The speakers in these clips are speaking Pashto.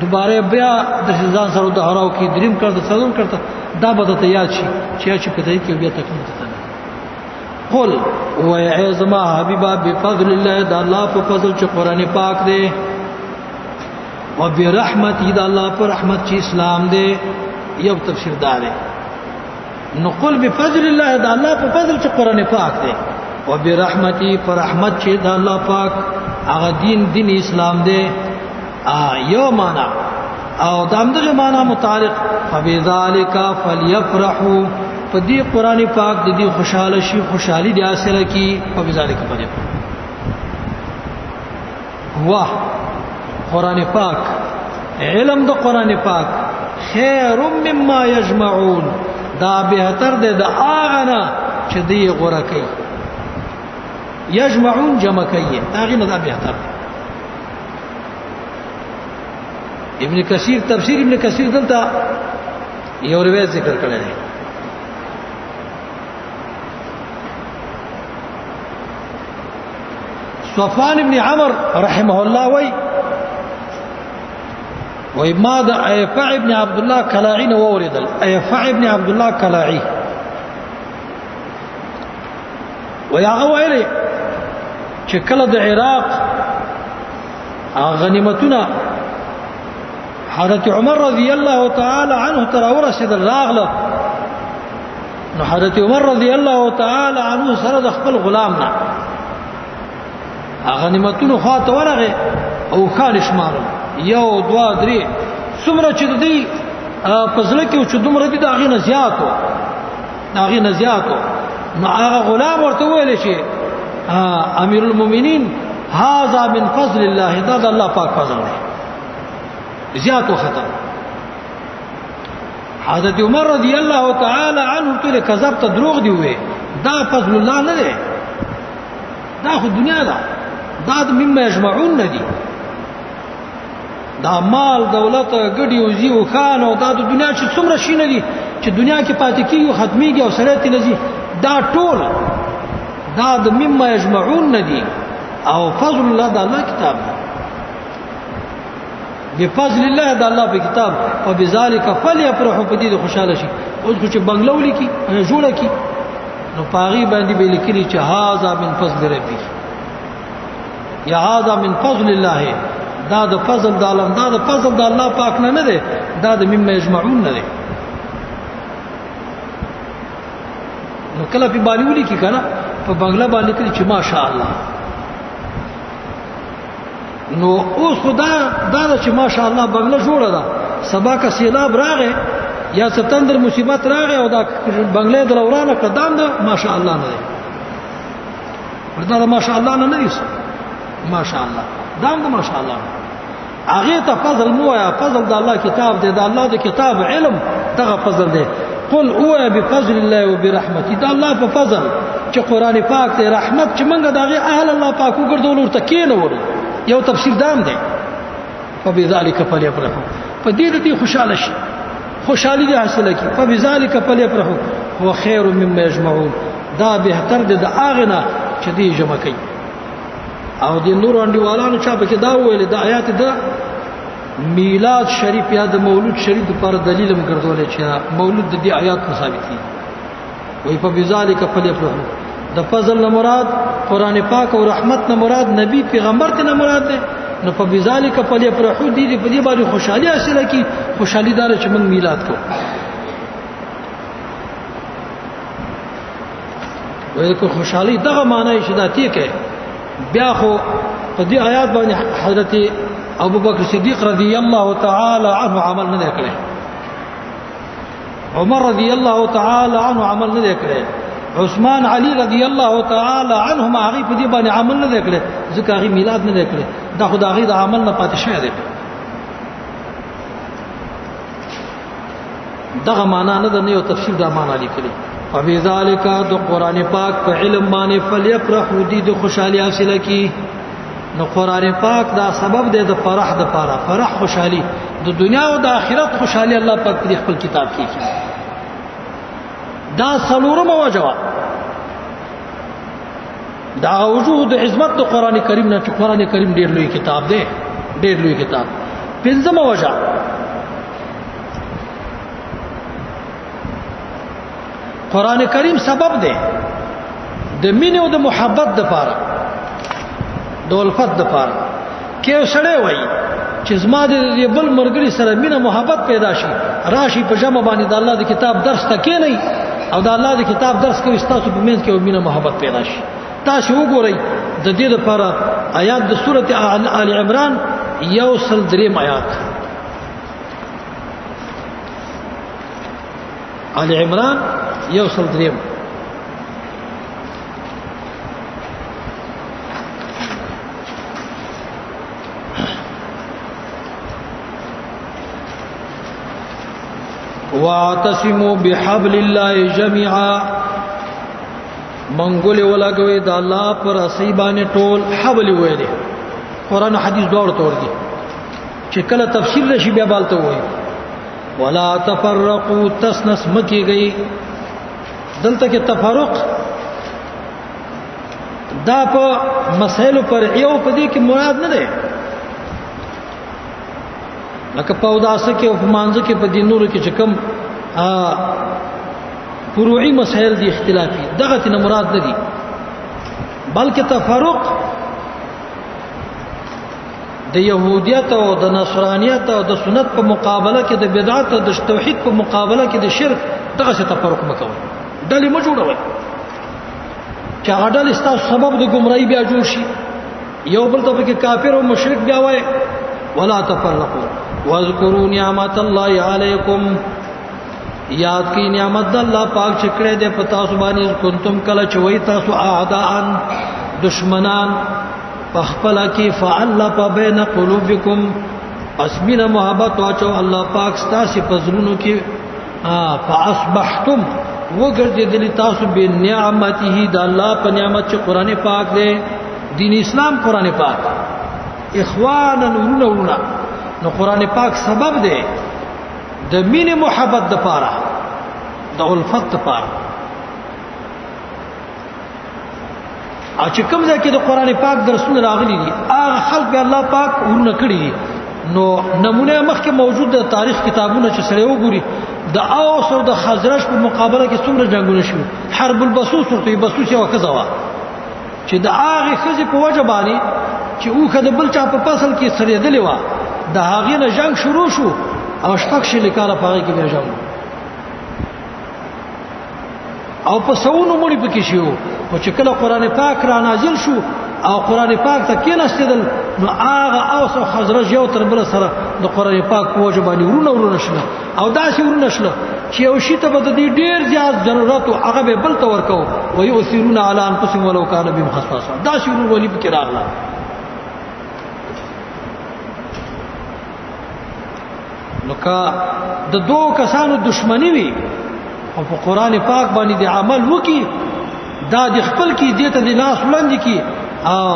دوباره بیا د ځان سره د هراو کې دریم کړ د څلور کړ دا به ته یاد شي چې په دې کې بیا تکلیف ته قل و زما حبیبا بفضل الله د الله په فضل چې قران پاک دی او برحمت د الله په رحمت چې اسلام دی یو تفسیر دار نو قل بفضل الله د الله په فضل چې قران پاک دی او برحمتي پر رحمت چې د الله پاک هغه دین اسلام دی یو معنا او دغه معنا متعلق فبذالک فليفرحوا فدی قران پاک د دې خوشاله شي خوشحالي دي حاصله کی فبذالک فليفرحوا واه قران پاک علم د قران پاک خیر مما یجمعون دا بهتر ده د اغنا چې دی غره کوي یجمعون جمع کوي اغه نه دا بهتر ابن کثیر تفسیر ابن کثیر دلته یو روایت ذکر کړی دی صفوان ابن عمر رحمه الله وی ما د ایفع ابن عبد الله کلاعی نو اوریدل ایفع ابن عبد الله کلاعی ویا اویلی چې کله د عراق غنیمتونه حضرت عمر رضی الله تعالی عنه تر ورسید راغله نو حضرت عمر رضی الله تعالی عنه سره د خپل غلام نه غنیمتونه خاطه ورغه او خال شمارو یو دوا درې څومره چې دی پزله کې چې دومره دي دا غي نه زیاتو نو هغه غلام ورته ویل شي امیر المؤمنین هذا من فضل الله دا الله پاک فضل دی زیاتو خطر حضرت عمر رضی الله تعالی عنه ته کذب ته دروغ دی وې دا فضل الله نه دی دا خو دنیا ده دا مما یجمعون ندی دا مال دولت ګډي او زیو خان او دا د دنیا چې څومره شي نه دي چې دنیا کې پاتې کیږي ختميږي او سره ته نزي دا ټول دا د مما یجمعون ندی او فضل الله د الله کتاب بفضل الله د الله په کتاب او بذالک فلیفرحوا بدید خوشاله شي اوس چې بنگلو لیکي جوړه کی نو پاغي باندې به لیکلي چې هاذا من فضل ربی یا هاذا من فضل الله دا د فضل د الله دا د فضل د الله پاک نه دی دا د مما یجمعون نه دی نو کله په باندې ولیکي کنه په بنگلا باندې کلی چې ماشاء الله نو اوس خدا دا چې ماشاء الله بنگلا جوړه ده سبا کا سیلاب راغې یا ستندر مصیبت راغې او دا بنگلا د لورانه قدام ده ماشاء الله نه دی ورته ماشاء الله نه دی ماشاء الله دام ده ماشاء الله هغه ته فضل مو یا فضل د الله کتاب دی د الله د کتاب علم دغه فضل دی قل هو بفضل الله وبرحمته دا الله په فضل چې قران پاک ته رحمت چې موږ دغه اهل الله پاک وګرځول ورته کینه ورو یو تفسیر دام دی فبذلک فلیفرحوا فدې دې خوشاله شي خوشالي دې حاصله کی فبذلک فلیفرحوا هو خیر مما یجمعون دا بهتر دی د اغنا چې دې جمع کوي او د نور انډیوالانو چا به کې دا ویل د آیات د میلاد شریف یا د مولود شریف لپاره دلیل هم ګرځول چې مولود د دې آیات ثابت دي وای په بذالک فلیفرحوا د فضل نه مراد قران پاک او رحمت نه مراد نبی پیغمبر ته نه مراد ده نو په بذالک فلیفرحوا دې په دې باندې خوشحالي حاصله کی خوشحالي دار چې موږ میلاد کوو وای کو خوشحالي دغه معنی شداتي کې بیا خو په دې آیات باندې حضرت ابوبکر صدیق رضی الله تعالی عنه عمل نه کړی عمر رضی الله تعالی عنه عمل نه کړی عثمان علی رضی الله تعالی عنهم هغه په دې باندې عمل نه کړی ځکه هغه میلاد نه کړی دا خدای د عمل نه پاتې شوی دی دغه معنا نه د یو تفسیر دا معنا لیکلی فبذالک د قران پاک په علم باندې فلیفرحوا دې د خوشحالي حاصله کی نو قران پاک دا سبب دی د فرح د پاره فرح خوشحالي د دنیا او د آخرت خوشحالي الله پاک په خپل کتاب کې دا څلورمه وجه دا وجود عظمت د قران کریم نه چې قران کریم ډېر لوی کتاب دی ډېر لوی کتاب پنځمه وجه قران کریم سبب دی د مینې او د محبت د پاره د الفت د پاره کې سړی وای چې زما د بل مرګري سره مینه محبت پیدا شي راشي په جمع باندې د الله د کتاب درس تکې نه او د الله د کتاب درس کوي تاسو په منځ کې مینه محبت پیدا شي تاسو وګورئ د دې لپاره آیات د سورته آل عمران یوصل دریم آیات آل عمران یوصل دریم واعتصموا بحبل الله جميعا منګول ولګوي د الله پر اصيبانه ټول حبل وې دي قران حديث دور تور دي چې کله تفصیل نشي بیا بالته وې ولا تفرقوا تسنس مکی گئی دلته کې تفرق دا په مسائل پر یو په دې کې مراد نه ده لکه په اوداسه کې او په مانځ کې په دینورو کې چې کوم فروعي مسائل دي اختلافي دغه نه مراد نه دي بلکې تفرق د يهوديت او د نصرانيت او د سنت په مقابله کې د بدعت او د توحید په مقابله کې د شرک دغه څه تفرق مکوي ډلې مو جوړوي چې هغه ډلې ستاسو سبب د گمراهي بیا جوړ شي یو بل ته کې کافر او مشرک بیا وای ولا تفرقوا واذكروا نعمت الله عليكم یاد کی نعمت الله پاک چکړه دې پتا سبحانه کنتم کله چوي تاسو اعداءن دشمنان پخپل کی فعلق بین قلوبکم اسمنا محبت واچو الله پاک ستاسو پزړونو کې فاصبحتم وګرځیدل تاسو به نعمته د الله په نعمت چې قران پاک دی دین اسلام قران پاک اخوانا ورونه نو قران پاک سبب دی د مینه محبت د پاره د الفت د پاره ا چې کوم ځکه د قران پاک درسونه راغلي دي هغه خلق به الله پاک ورونه کړی دي نو نمونه مخکې موجود د تاریخ کتابونه چې سره وګوري د اوس او د خزرج په مقابله کې څومره جنگونه شو حرب البسوس ورته بسوس یو کزوا چې د هغه خزي په وجه باندې چې اوخه د بل چا په فصل کې سره دلی و د هغه نه جنگ شروع شو او شپږ شل کاله پاره کې بیا جنگ او په سونو مړي پکې شو او چې کله قران پاک را نازل شو او قران پاک ته کېناستل نو هغه اوس او خزرج یو تر بل سره د قران پاک په وجه باندې ورونه شله او داسې ورونه شله چې یو شی ته بد دي ډیر زیات ضرورت او هغه به بل تور کو او یؤثرون علی انفسهم ولو کان بهم خصاصه داسې ورونه ولې پکې راغله نو کا د دوه کسانو دشمنی وي او په قران پاک باندې د عمل وکي دا د خپل کې دته د لاس وړاندې کی او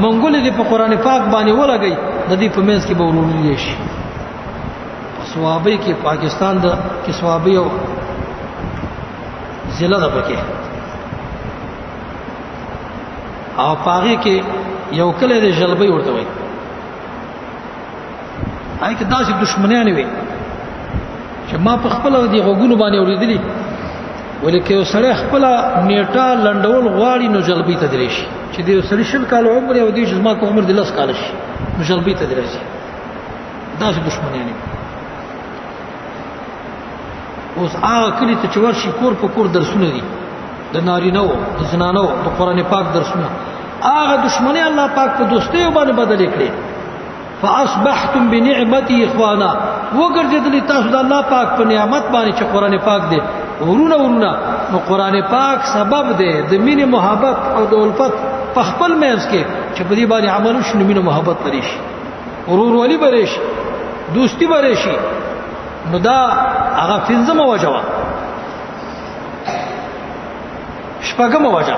منګول دې په قران پاک باندې ولګي د دې په منځ کې به ورولې شي ثوابي کې پاکستان د کې ثوابي او ضلع ده پکې او پاره کې یو کله د جلبې ورته وي هاي کې داسې دشمنیان وي چې ما په خپل دی غوګونو باندې اوریدلی ولیکې سره خپل نیټه لنډول غواړي نو جلبې ته درېشي چې دی سره شل کال عمر او دی ما کو عمر د 10 کال شي نو جلبې ته درېشي داسې دشمنیان اوس هغه کلی ته چور شي کور په کور درسونه دي د نارینو د زنانو د قران پاک درسونه هغه دشمنی الله پاک په دوستۍ باندې بدل کړي فاصبحتم بنعمتي اخوانا وګرځیدل تاسو د الله پاک په نعمت باندې چې قران پاک دی ورونه نو قران پاک سبب دی د مینې محبت او د الفت په خپل مېز کې چې په دې باندې عمل شنو مینې محبت لري شي ورور ولی بریش دوستی بریشي نو دا هغه فنځمه وجوه شپږمه وجه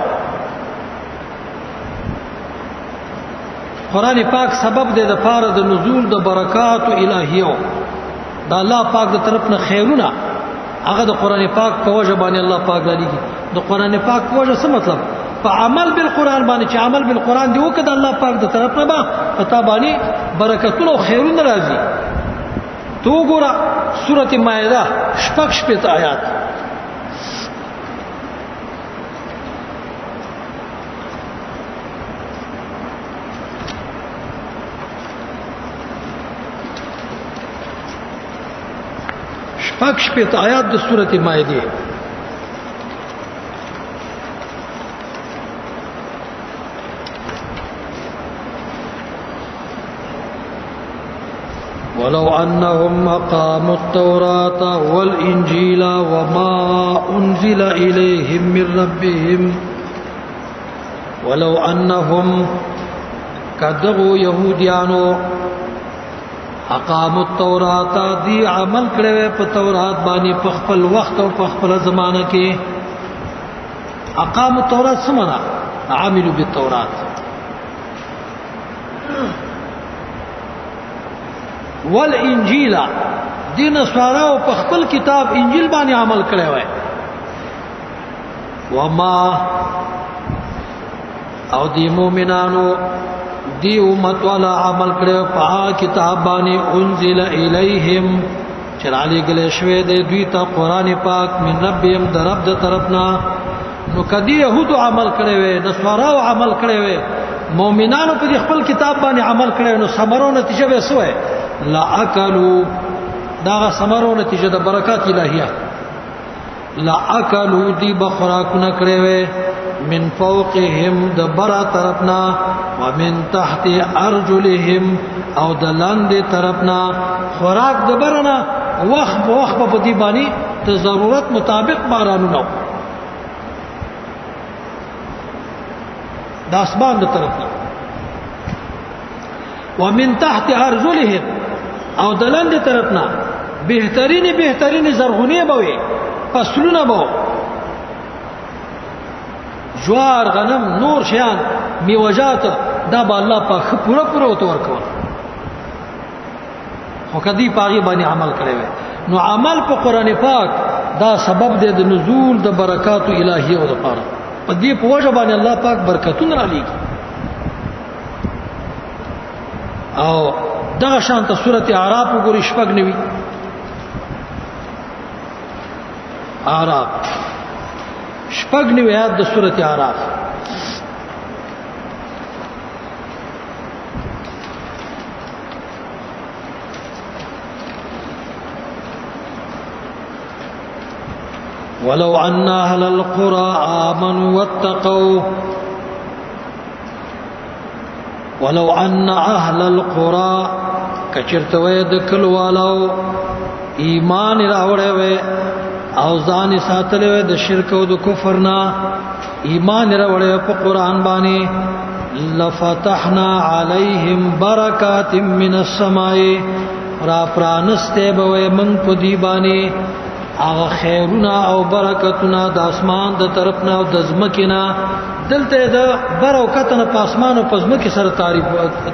قران پاک سبب دی د پاره د نزول د برکات الهیو دا الله پاک د طرف نه خیرونه هغه د قران پاک په وجه باندې الله پاک لري د قران پاک په وجه څه مطلب په عمل بالقران باندې چې عمل بالقران دی وکړه الله پاک د طرف نه با پتا باندې برکتونه او خیرونه راځي تو ګورا سورۃ مائده شپږ شپږ آیات شپږ شپږ آیات د سورۃ مائده ولو أنهم أقاموا التوراة والإنجيل وما أنزل إليهم من ربهم ولو أنهم كدغوا يهوديانو أقاموا التوراة دي عمل کړي په تورات باندې په خپل وخت او په خپل زمانه کې أقاموا التوراة سمنا عملوا بالتوراة والانجیل دین سوارو په خپل کتاب انجیل باندې عمل کړی وای وما او دی مومنانو دی امت والا عمل کړی په کتاب باندې انزل الیہم چرالی گله شوی دی دوی ته قران پاک من ربهم در رب د طرفنا نو کدی يهود عمل کړی وای نصارو عمل کړی وای مومنانو په خپل کتاب باندې عمل کړی نو ثمرو نتیجه به سوې لا اکلوا دا ثمرو نتیجه د برکات الهیه لا اکلوا دی بخراکونه کړي وي من فوقهم د برا طرفنا ومن تحت ارجلهم او د لاندې طرفنا خوراک د برنا وخت په دی باندې د ضرورت مطابق بارانونه د اسمان د طرفنا ومن تحت ارجلهم او دلند طرفنا بهترین زرغونی بوي فصلونه بو جوار غنم نور شیان میوجات دا با الله پاک پورا وتور کول خو کدی پاغي باندې عمل کړی نو عمل په قران پاک دا سبب دی د نزول د برکات الهیه او د پاره په دې په وجه باندې الله پاک برکتونه را لېږي او دغه شانته سورۃ اعراف وګورئ شپږ نوي اعراف شپږ نوي آیات د سورۃ اعراف ولو ان اهل القرى آمنوا واتقوا ولو ان اهل القرى کچرتوی د کلوالو ایمان راوړې وې او ځان ساتلې وې د شرک او د کفر نه ایمان راوړې په قران باندې لفتحنا عليهم برکات من السماء را پرانسته به من په دی باندې هغه خیرونه او برکتونه د اسمان د طرفنا او د زمکینا دلته د برکتونه په اسمان او په زمکه سره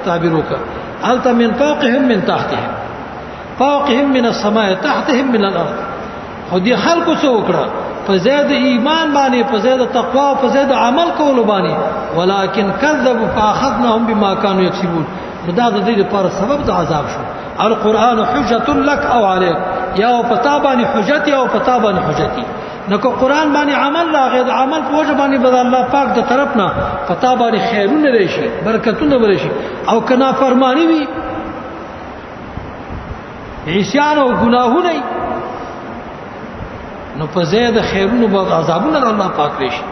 تعبیر وکړه الته من فوقهم من تحتهم فوقهم من السماء تحتهم من الارض خو دې خلکو څه وکړه په زید ایمان باندې په زید تقوا او په زید عمل کولو باندې ولکن کذبوا فاخذناهم بما كانوا يكسبون دا د دې لپاره سبب د عذاب شو القرآن حجت لك او عليك یا پتا باندې حجت یا پتا باندې حجتي نو کو قرآن باندې عمل راغی د عمل په وجه باندې بد الله پاک د طرفنا پتا باندې خیرونه راشي برکتونه ورشي او کنا فرمانی وي عصيان او گناهونه نو په زید خیرونه او عذابونه الله پاک راشي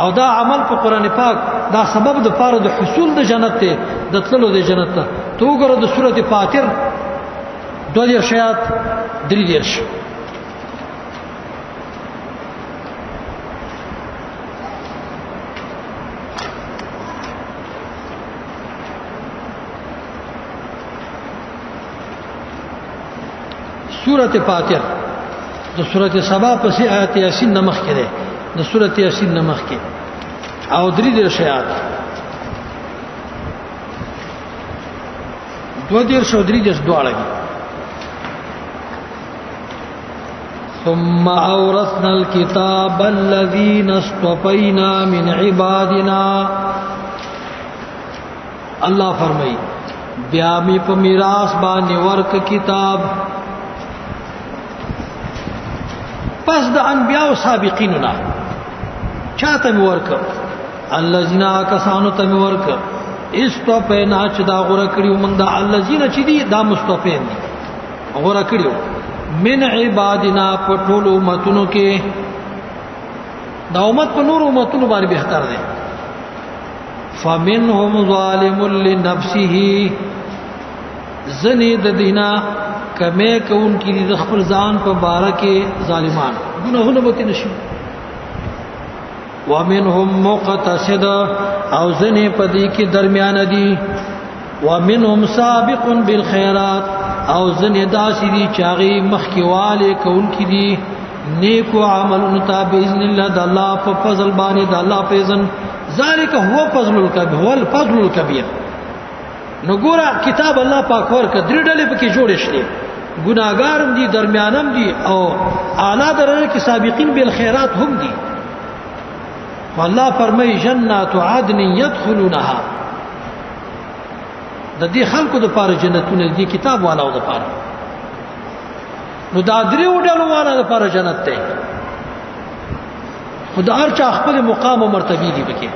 او دا عمل په قران پاک دا سبب د پاره د حصول د جنت ته د تللو د جنت ته تو وګوره د سورته فاتر 2 شیات 3 سورته فاتر د سورته سبا پسې آیت یاسین نمخ کړي د سورته یاسین نمخ کې او 3 شیات 2 شو 3 دواړه ثم أورثنا الكتاب الذين اصطفينا من عبادنا الله فرمای بیا می په میراث باندې ورک کتاب پس د انبیاء سابقیننا چاته ورکو الذين کسانو ته ورکو استوفینا چې دا غوړه کړیو موږ د الذين چې دي دا مستوفین دي غوړه کړیو من عبادنا په ټول امتونو کې دا امت په نور امتونو باندې بهتر دی فمنهم ظالم لنفسه زنی د دینا کمه کون کی د خپل ځان په باره کې ظالمان ګناهونه به نشي ومنهم مقتصد او زنی په دې کې درمیان دي ومنهم سابق بالخيرات او زنی داسې دي چاغي مخکیواله کون کی دي نیکو عملون تا باذن الله د الله په فضل باندې د الله په اذن ذالک هو فضل الکبیر هو الفضل الکبیر نو ګورا کتاب الله پاک ورکه درې ډلې پکې جوړې شلې ګناګارم دي درمیانم دي او اعلی درجه کې سابقین بالخيرات هم دي والله فرمای جنات عدن يدخلونها د دې خلکو د پاره جنتونه دي کتاب والاو د پاره نو دا درې وډلو والا د پاره جنت ته خدای ارچا خپل مقام او مرتبه دي پکې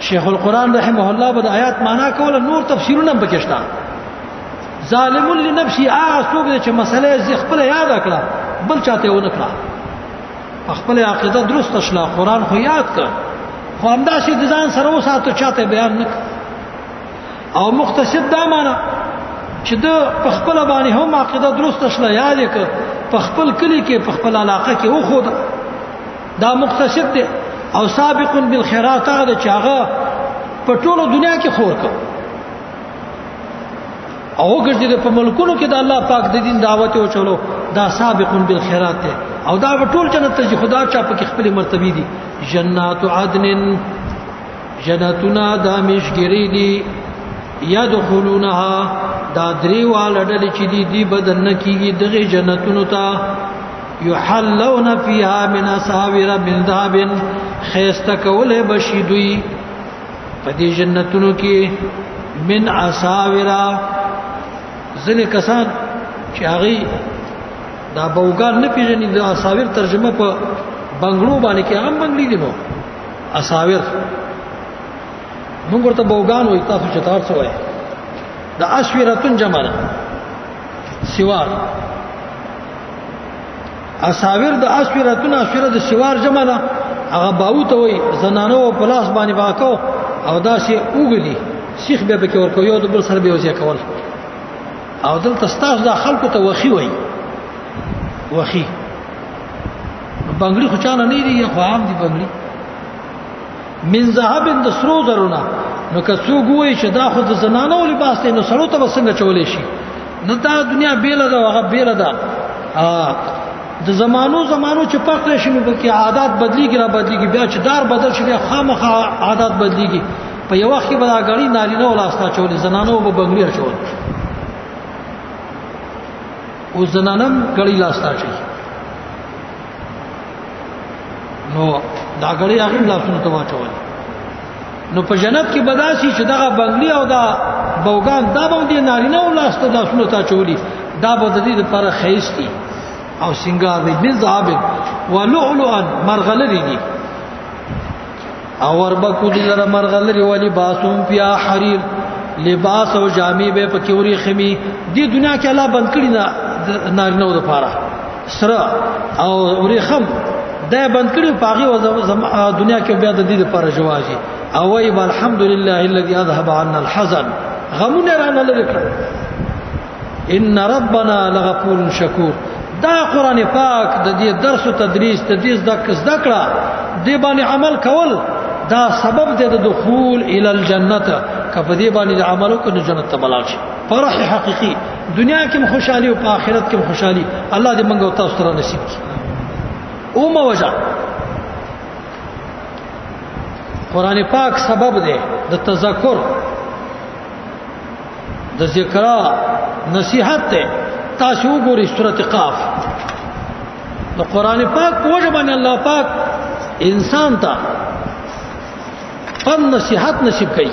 شیخ القرآن رحمه الله بد آیات معنا کوله نور تفسیرونه پکې شته ظالم لنفسه څوک چې مسله زی خپل یاد کړه بل چاته ونه کړه خپل عقیده درست شله قرآن خو یاد کړ خو همداسې د ځان سره وساتو چاته بیان نک او مختصد دا معنا چې د خپل باندې هم عقیده درست شله یاد کړ په خپل کلی کې په خپل علاقه کې و خو دا مختصد دی او سابق بالخيرات هغه چې هغه په ټوله دنیا کې خور کو او ګرځي په ملکونو کې د الله پاک د دین دعوت او چلو دا سابق بالخيرات دی او دا ټول جنت ته خدا چا په خپل مرتبه دي جنات عدن جنتنا دامشګری دي يدخلونها دا درې والډل چې دي بدن کېږي دغه جنتونو ته يحلون فيها من اساور من ذهب خيسته کوله بشیدوی په دې جنتونو کې من اساور ځنې کسان چې هغه دا بوګان نه پیژني د اساور ترجمه په بنگلو باندې کې هم بنگلي دي نو اساور موږ ورته بوګان وایو تاسو چې تاسو وایي د اسویرتون جمع ده سوار اساور د اسویرتون اسویره د سوار جمع ده هغه باو ته وایي زنانو په لاس باندې واکاو او دا شی اوګلی شیخ به پکې ورکو یو د بل سره به وځي کول او دلته ستاسو د خلکو ته وخی وایي وخی بنگړي خو چانه نه دی خو عام دي بنگړي من ذهب د سرو زرونه نو که څوک وایي چې دا خو د زنانو لباس دی نو سړو ته وسنګ چولې شي نو دا دنیا بیل ده هغه بیل ده د زمانو چې پخله شي نو کې عادت بدلیږي را بدلیږي بیا چې دار بدل شي بیا خامخا عادت بدلیږي په یو وخت کې به دا غړي نارینه ولاستا چولې زنانو به بنگړي چول او زنانم غړي لاستا شي نو دا غړي هغه لاسونو ته واچول نو په جنت کې بداسي چې دغه بنگلي او دا بوګان دا باندې نارینه ولاسته لاسونو ته چولي دا به د دې لپاره خیستی او سنگار دی من ذهب ولؤلؤا مرغلری دی او وربکو دی لره مرغلری ولی باسون فیا حریر لباس او جامې به پکې وري خمي دی دنیا کې الله بند کړی نارینه د پاره سره او وري خم دا بند کړی پاغي دنیا کې بیا د دې لپاره جوازي او وای الحمدلله الذي اذهب عنا الحزن غمونه رانه لري ان ربنا لغفور شکور دا قران پاک د دې درس او تدریس د دې ذکر دی باندې عمل کول دا سبب دی د دخول ال الجنه کفه دی باندې عمل وکړو جنت ته بلل شي فرح حقيقي دنیا کې خوشحالي او په آخرت کې خوشحالي الله دې موږ او تاسو ته نصیب کړي او موجه قران پاک سبب دی د تذکر د ذکر نصیحت ته تاسو وګورئ سورۃ قاف د قران پاک په وجه باندې الله پاک انسان ته نصیحت نصیب کړي